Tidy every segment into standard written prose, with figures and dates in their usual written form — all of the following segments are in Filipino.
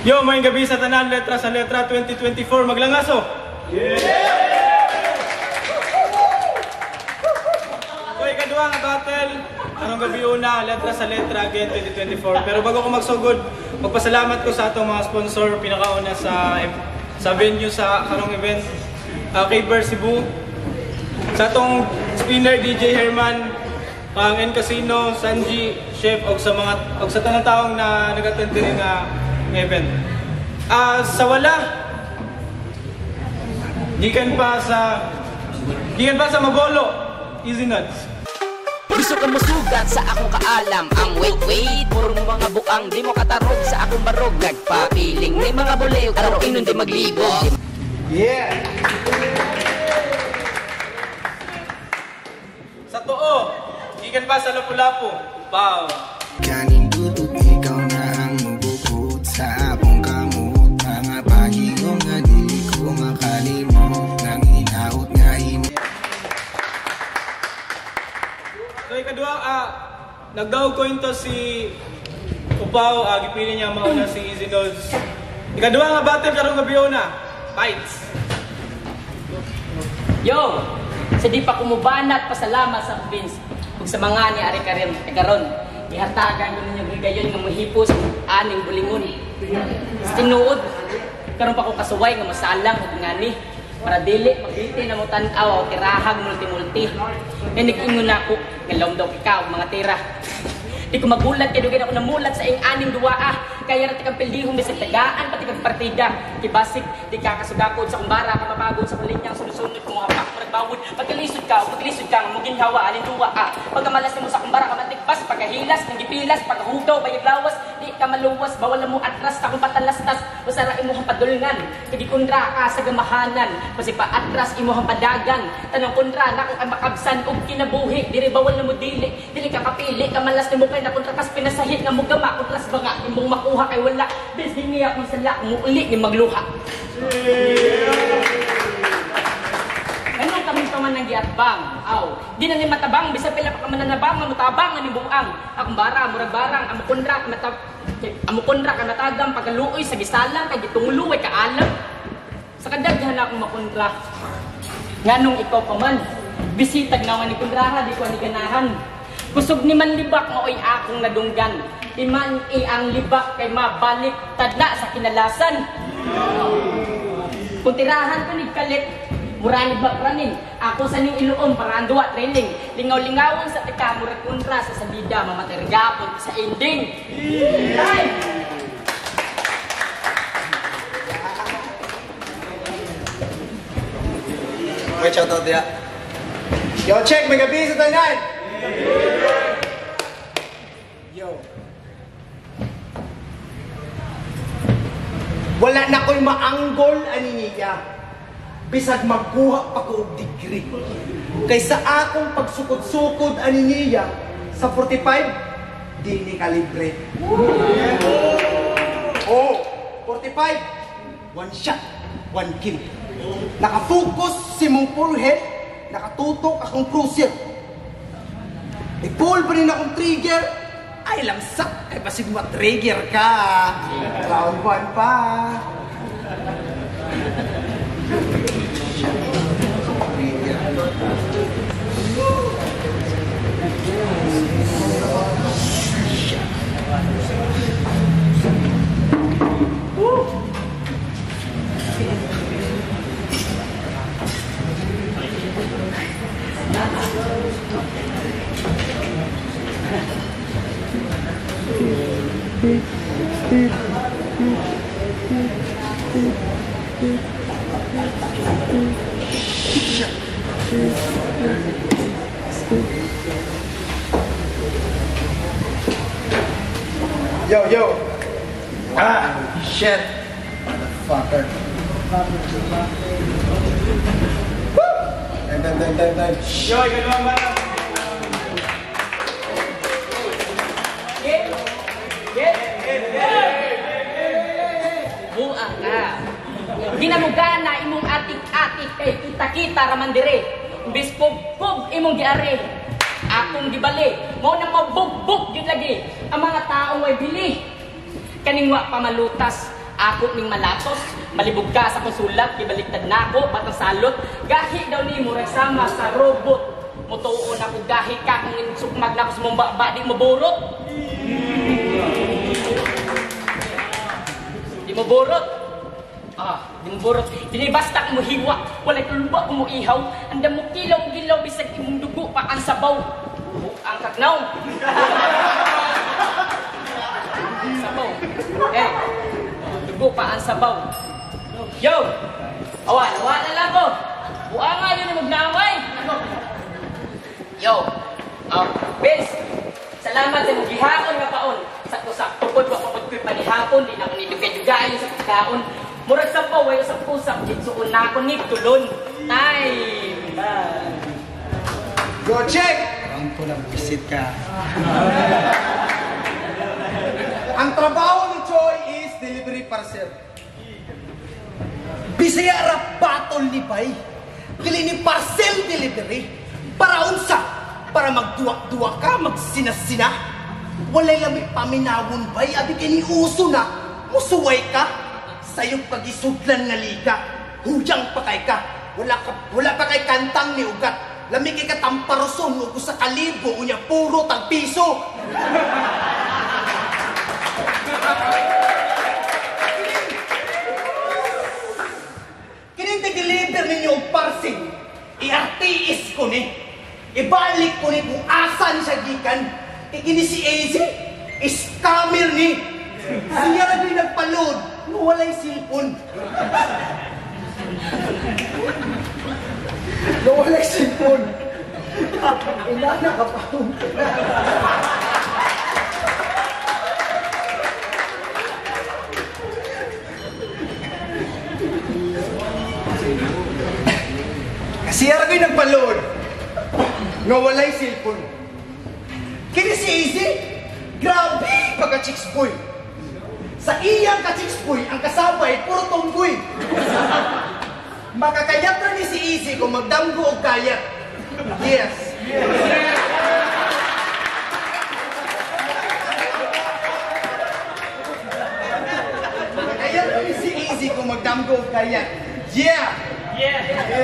Yo, may gabi sa tanan, letra sa letra 2024, maglangaso! Yeah! So, ikaduha nga battle, anong gabi una, letra sa letra, again 2024. Pero bago ko magsugod, magpasalamat ko sa atong mga sponsor, pinakauna sa venue sa karong event, kay Bar Cebu, sa atong spinner DJ Herman, ang N Casino, Sanji, Chef, og sa tanang taong na nag-attend din nga event. Sa wala, gikan pa sa Mabolo, Easy Nuts. Gusto ka masugat sa akong kaalam. Ang wait, purong mga buang di mo katarog sa akong barog. Nagpapiling may mga bulew, araw inon di maglibog. Yeah! Sa too, gikan pa sa Lapu-Lapu, Pau. Kanindudot ikaw na ang mubukod sa akong kamot. Mga pahingong nga di ko makalimot. Nang inaot nga imo. So ikadua, nagdaog ko ito si Upaw, gipili niya mauna si Easy Nodes. Ikadua nga battle karong gabi na, fights. Yo, sa di pa kumubanat, pasalamat sa Vince. Kung sa mga ni Ari Karon, ihatagan ko ninyo gigayon nga mohipos aning bulingon. Sa tinuod, karon pa ko kasuway nga masalang ug ngani para dili magbiti na mo tan-aw o tirahag multi-multi. Nag-ingon ako nga laom daw ikaw mga tira. Di ko magulat kay dugay ako namulat sa ing aning duwa kaya ra tikang pildihong bisag tagaan pati kag partida kibasig di ka kasugakod sa kumbara ka mapagod sa kulinyang sunod-sunod mo hapak magbawod pagkalisod ka mo ginhawa alin duwa pagkamalas nimo sa kumbara ka matikpas pagkahilas nang gipilas paghugaw bayag lawas di ka maluwas bawal mo atras ta kung patalastas usara imong padulngan kay kundra ka sa gamahanan kasi pa atras imong padagan tanang kundra na kung makabsan og kinabuhi diri bawal na mo dili ka kapili ka malas nimo kay na kontra kas pinasahit nga mo gama kontras ba nga imong makuha kay wala bis dingi akong sala mo uli ni magluha. Ganun kami pa man nagiatbang. Aw, di na ni matabang bisa pila pa ka mananabang nga mutabang ani buang. Akong bara murag barang amo kontra ka matagam pagaluoy sa gisalang kay gitungluoy ka alam. Sa kadaghan akong makontra. Nganong ikaw pa man bisitag na ni kontraha di ko ni ganahan. Kusog ni man libak maoy akong nadunggan. Iman ang libak kay mabalik tadna sa kinalasan. Kung tirahan ko ni kalit, murani ba pranin. Ako sa ning iluom para anduwa training. Lingaw-lingawon sa tika murag kontra sa salida mamatergapon sa ending. Ay! Wait, shout out dia. Yo, check, may gabi sa tanan! Yo. Wala na ko'y maanggol ani niya. Bisag magkuha pa ko og degree. Kaysa akong pagsukod-sukod ani niya sa 45, di ni kalibre. Oh, 45, one shot, one kill. Nakafocus si mong forehead, nakatutok akong cruiser. I-pull pa rin akong trigger, ay langsak, ay basig ma-trigger ka. Round 1 pa. Yo. Shit. Motherfucker. Woo! Dun. Yo, ikaduha ba? Buang ka. Ginamugana imong atik-atik kay kita-kita raman dire. Imbis pug imong giari. akong gibali. Mao na mabugbog yun lagi ang mga taong way bili. Kaning wa pamalutas, ako ning malatos, malibog ka sa konsulat, gibaliktad nako, batang salot, gahi daw ni mo sama sa robot. Mutuon ako gahi ka kung sukmag na ako sa mumba, di mo burot. Di mo burot. Di mo burot. Dili basta kung muhiwa, walay tulba kung muihaw, andam mo kilaw-gilaw bisag imong dugo pa ang sabaw. Ang kaknaw. Sabaw. Dugo pa ang sabaw. Yo! Awa na lang ko. Buang nga yun yung magnaway. Yo! Vince, salamat sa mong gihapon nga paon. Sakto-sakto po, wakapod ko'y panihapon, di na ako nidugay-dugayin sa pagkaon. Murag sa paway sa pusap, jitsuon na ako ni Tulon. Time! Go check! Ang po lang visit ka. Ang trabaho ni Choi is delivery parcel. Bisaya ra batol ni Bay. Dili ni parcel delivery. Para unsa? Para magduwa-duwa ka, magsinasina. Walay lamig paminawon Bay, abi kini uso na. Musuway ka. Sayop kagisudlan nga liga. Huyang pa kay ka. Wala pa kay kantang ni ugat. Lamig kay katamparoson ugo sa kalibo unya puro tag piso. Kining deliver ninyo og parcel. I-RTS ko ni. Ibalik ko ni kung asan siya gikan. Kini si AZ, scammer ni. Siya na din nagpaload, walay cellphone. Walay cellphone. Ilana ka pa. Siya na din nagpaload, walay cellphone. Kini si Easy, grabe pagka-chicks boy. Sa iyang ka-chicks boy, ang kasabay, puro tomboy. Makakayat na ni si Easy kung magdamgo o kayat. Yes. Makakayat na ni si Easy kung magdamgo o kayat. Yeah.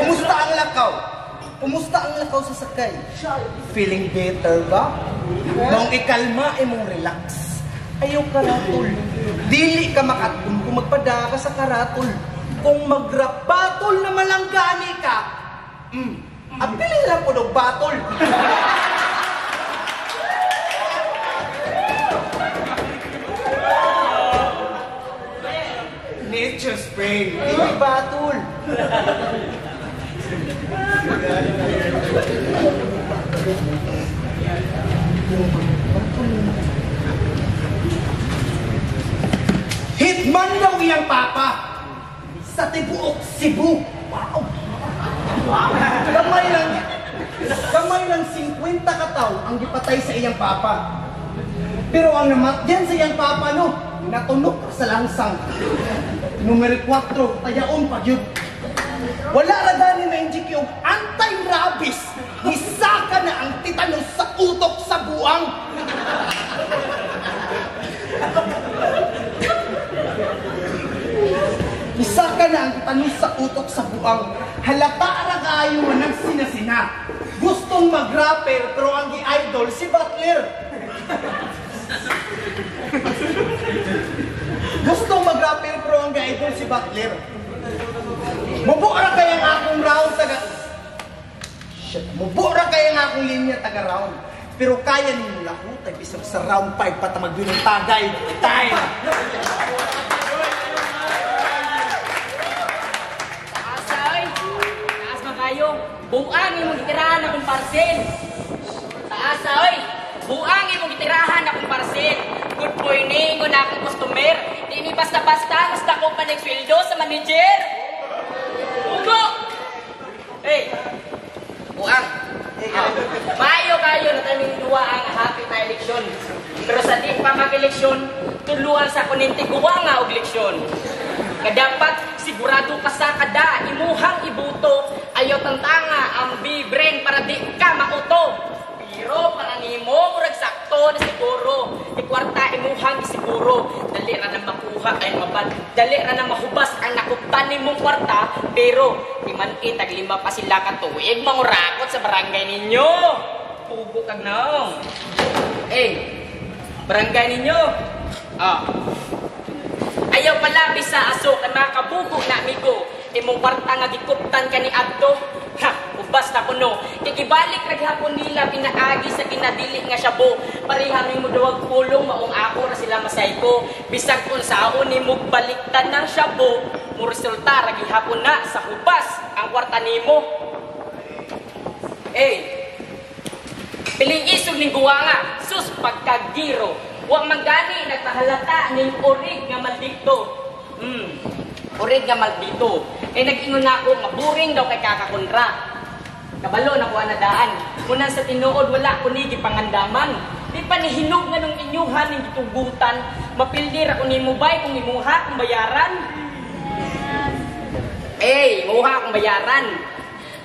Kumusta ang lakaw? Kumusta ang lakaw sa sakay? Feeling better ba? Nung ikalma, imong relax. Ayaw karatol. Dili ka makatun kung magpada ka sa karatol. Kung magrapatol na malanggani ka, apilin lang po ng batol. Nature spray. Dili batol. Hitman daw iyang papa sa tibuok Cebu. Wow! Kamay lang 50 kataw ang gipatay sa iyang papa. Pero ang namatyan sa iyang papa, no, natunok sa langsang. Numero 4, tayaon pa yun. Wala ra gani na injik yung anti-rabies. Nisaka na ang titanos sa utok sa buang. Nisaka na ang titanos sa utok sa buang. Halata ra kayo ng sinasina. Gustong mag-rapper pero ang gi-idol si Butler. Gustong mag-rapper pero ang gi-idol si Butler. Mubura kayang akong round taga... Mubura kayang akong linya taga round. Pero kaya ninyo lahutay bisag sa round 5 patamag yun ang tagay. Time! Taasay! Taas na kayo. Buang yung itirahan akong parcel. Taasay! Buang yung itirahan akong parcel. Good morning, kung akong customer. Hindi basta-basta, basta ko pa nagsweldo sa manager. Ugo! Hey! Buang! Mayo kayo na kaming duwa ang happy na eleksyon. Pero sa di pa mag-eleksyon, tuluan sa kuninti guwa nga og eleksyon. Kadapat sigurado ka sa kada imuhang ibuto, ayaw tantanga ang bibren para di ka mauto. Pero to na siguro. Di kwarta imuhang siguro. Dali ra na makuha ay mabad. Dali ra na mahubas ang nakuptan nimong kwarta. Pero di man itag 5 pa sila ka tuig mangurakot sa barangay ninyo. Tubo kag naong. Barangay ninyo. Ayaw pala sa aso kay mga kabugo na amigo. Imong kwarta nga gikuptan ka ni adto. Ubas na kuno. Kikibalik raghapon nila pinaagi sa pinadili nga syabo. Parihang nimo duwag pulong maong ako ra sila masayko. Bisag unsaon nimo baliktan ng syabo, mo resulta ra gihapon na sa hubas ang kwarta nimo. Piling isog ning guwanga, sus pagkagiro. Wa manggani nagpahalata ning orig nga maldito. Orig nga maldito. Nag-ingon na ako nga buring daw kay kakakontra. Kabalo na ko anadaan. Muna sa tinuod wala ko ni gipangandaman. Di pa ni hinog nga nung inyuhan ning gitugutan. Mapildir ako nimo bay kung imuha kung bayaran. Muha kung bayaran.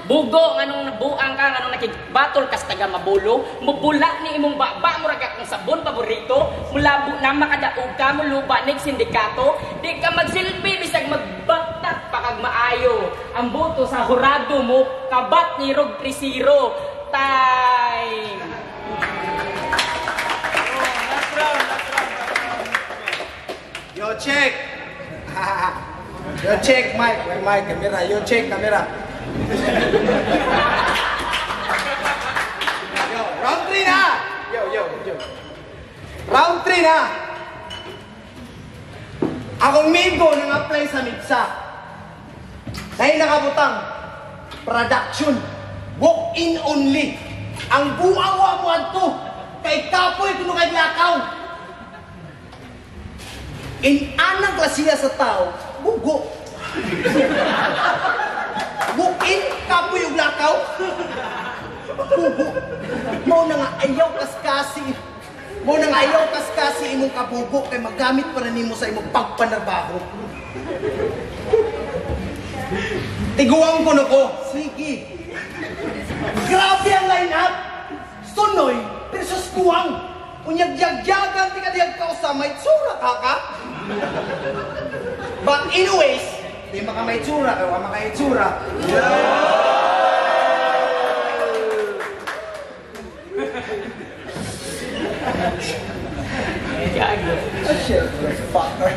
Bugo nga nung nabuang ka nga nung nakibatol kas taga mabulo. Mubula ni imong baba mo raga kung sabon paborito. Mulabo na makadaog ka mo lupa ning sindikato. Di ka magsilbi bisag magbaktak pakag maayo. Ang boto sa hurado mo kabat ni Rog 3-0. Time. Yo, check! Yo, check, Mike. Mike, camera. Yo, check, camera. Yo, round 3 na! Yo. Round 3 na! Akong migo nang apply sa MIPSA. Dahil nakabutang production, walk-in only. Ang buawa mo adto kay kapoy kuno kay lakaw. Anang klasiya sa tao, bugo. Walk-in, kapoy yung lakaw. Bugo. Mo na nga ayaw kaskasi. Mo na nga ayaw kaskasi imong kabugo kay magamit pa na nimo sa imong pagpanarbaho. Tiguang ko na ko. Sige. Grabe ang line-up. Sunoy versus kuwang. Unyag-yag-yagan, di ka diyag ka sa may tsura ka. But anyways, di maka may tsura, kaya maka may tsura. Shit, fucker.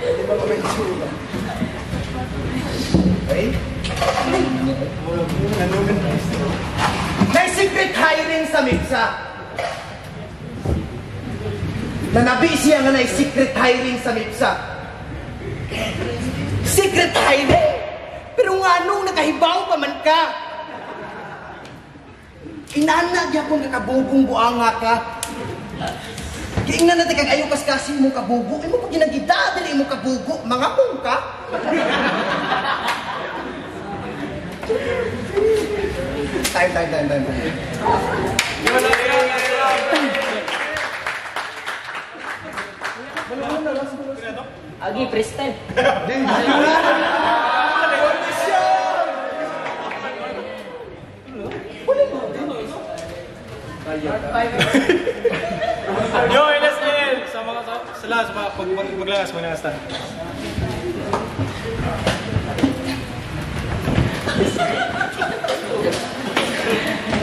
Di maka may tsura. Okay? May secret hiring sa MIPSA. Nanabi siya nga na secret hiring sa MIPSA. Secret hiring? Pero nga nung nakahibaw pa man ka. Inana diya kung kakabugong buanga ka. Kiingnan natin kag ayaw kaskasi mong kabugo. Imo pag ginagita dili imong kabugo, mga mong ka. Time. Agi, freestyle. Yo, Leslie! Sa mga maglagas, maglagas.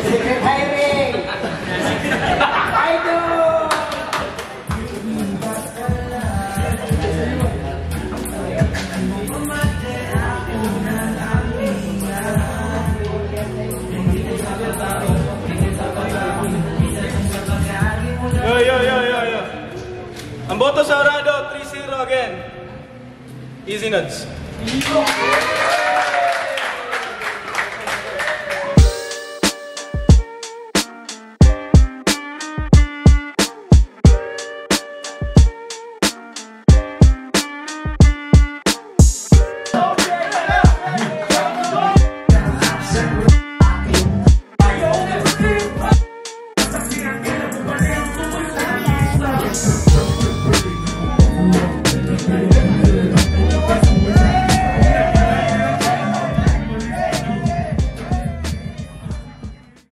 Secret hiring! Idol! Yo. Ang boto sa Orado, 3-0 again. Easy nuts.